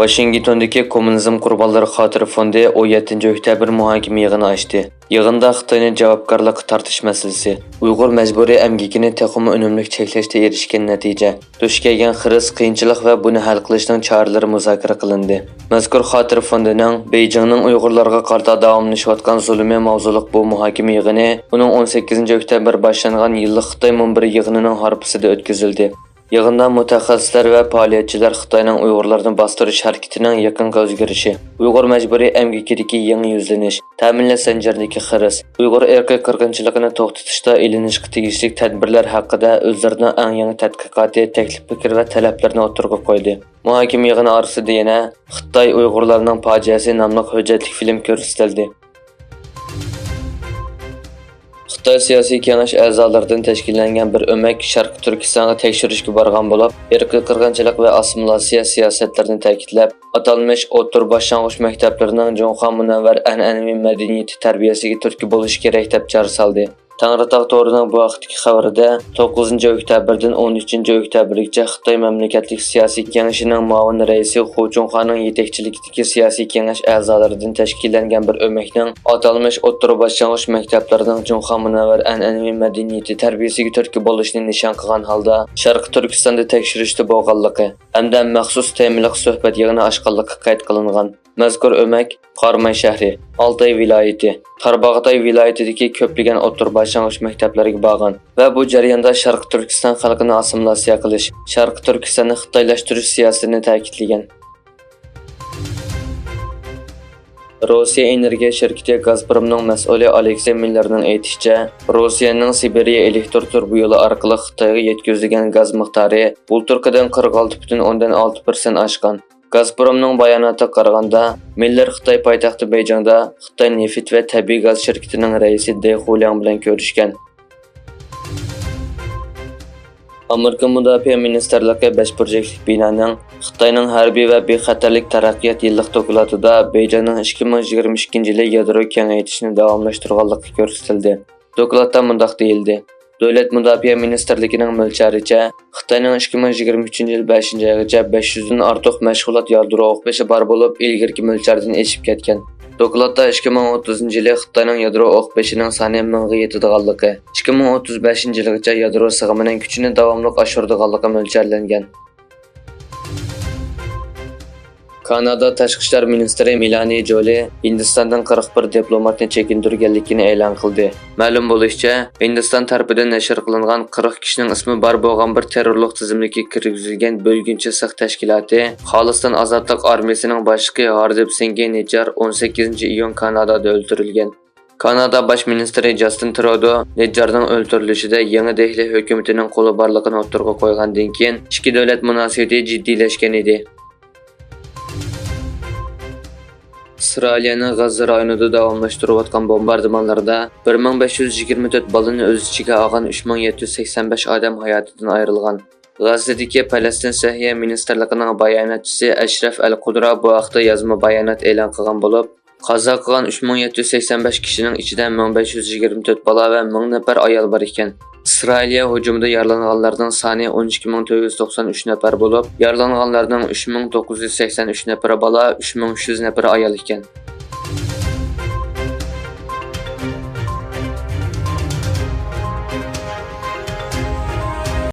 Washingtondagi Kommunizm qurbonlari xotira fondi 17 oktyabr muhokama yig'ini ochdi. Yig'inda Xitoyni javobgarlikka tortish masalasi, Uyg'ur majburiy emgakini texmi unumli cheklashda erishgan natija, duch kelgan xiris, qiyinchilik va buni hal qilishning choralari muzokara qilindi. Mazkur xotira fondining Beijingning Uyg'urlarga qarata davomlashayotgan zulmi mavzuliq bu muhokama yig'ini uning 18 oktyabr boshlangan yillik Xitoy munbiri yig'inining harpisida o'tkazildi. Yig'inda mutaxassislar va faoliyatchilar Xitoyning Uyg'urlarni bostirish harakatining yaqinga o'zgarishi, Uyg'ur majburiy emgakidagi yangi yuzlanish, ta'minlash zanjiridagi xiris, Uyg'ur irqiy qirg'inchiligini to'xtatishda ilinishga tegishli tadbirlar haqida o'zlarining eng yangi tadqiqoti, taklif fikr va talablarini o'tirg'a qo'ydi. Muhokama yig'ini orasida yana Xitoy Uyg'urlarining fojiasi nomli hujjatli film ko'rsatildi. Xitoy siyosiy kengash a'zolaridan tashkillangan bir o'mak Sharq Turkistonga tekshirishga borgan bo'lib, irqiy qirg'inchilik va assimilyatsiya siyosatlarini ta'kidlab, atalmish o'tir boshlang'ich maktablarining Junxo munavvar an'anaviy madaniyati tarbiyasiga turtki bo'lishi kerak deb chora soldi. Tangritog to'rining bu vaqtdagi xabarida 9 oktyabrdan 13 oktyabrgacha Xitoy mamlakatlik siyosiy kengashining muavin raisi Hu Junxoning yetakchiligidagi siyosiy kengash a'zolaridan tashkillangan bir o'makning atalmish o'tir boshlang'ich maktablarining Junxo munavvar an'anaviy madaniyati tarbiyasiga turtki bo'lishini nishon qilgan holda Sharq Turkistonda tekshirishda bo'lganligi hamda maxsus temalik suhbat yig'ini ochganligi qayd qilingan. Mazkur o'mak Qarmay shahri, Oltoy viloyati, Tarbog'day viloyatidagi ko'plagan o'tir boshlang'ich maktablariga borgan va bu jarayonda Sharq Turkiston xalqini assimilyatsiya qilish, Sharq Turkistonni xitoylashtirish siyosatini ta'kidlagan. Rossiya energiya shirkati Gazpromning mas'uli Aleksey Millerning aytishicha, Rossiyaning Sibiriya elektr turbi yo'li orqali Xitoyga yetkazilgan gaz miqdori bulturqidan 46,6% oshgan. Gazpromning bayonotiga qaraganda, Miller Xitoy poytaxti Beijingda Xitoy neft va tabiiy gaz shirkatining raisi Deng Xuliang bilan ko'rishgan. Amerika Mudofaa Ministerligi 5 burchakli binoning Xitoyning harbiy va bexatarlik taraqqiyot yillik dokladida Beijingning 2022-yili yadro kengaytirishni davomlashtirganligi ko'rsatildi. Dokladda mundaq deyildi: Davlat Mudofaa Ministerligining mo'lcharicha, Xitoyning 2023-yil 5-oygacha 500 dan ortiq mashg'ulot yadro o'qbeshi bor bo'lib, ilgirki mo'lchardan eshib ketgan. Dokladda 2030-yili Xitoyning yadro o'qbeshining soni 1000ga yetadiganligi, 2035-yilgacha yadro sig'imining kuchini davomli oshiradiganligi mo'ljallangan. Kanada Tashqi ishlar ministri Melanie Jolie Hindistondan 41 diplomatni chekindirganligini e'lon qildi. Ma'lum bo'lishicha, Hindiston tarafidan nashr qilingan 40 kishining ismi bor bo'lgan bir terrorlik tizimiga kirgizilgan bo'lguncha saq tashkiloti Xoliston ozodlik armiyasining boshlig'i Hardip Singh Nijjar 18-iyun Kanadada o'ldirilgan. Kanada bosh ministri Justin Trudeau Nijjarning o'ldirilishida yangi Dehli hukumatining qo'li borligini o'tirg'a qo'ygandan keyin ikki davlat munosabati jiddiylashgan edi. İsrailning G'azza rayonida davomlashtirayotgan bombardimonlarda 1524 bolani o'z ichiga olgan 3785 odam hayotidan ayrilgan. G'azzadagi Falastin Sahiyya ministrligining bayonotchisi Ashraf Al-Qudra bu haqda yozma bayonot e'lon qilgan bo'lib, qazo qilgan 3785 kishining ichida 1524 bola va 1000 nafar ayol bor ekan. İsrailya hujumida yaralanganlarning soni 12493 nafar bo'lib, yaralanganlarning 3983 nafari bola, 3300 nafari ayol ekan.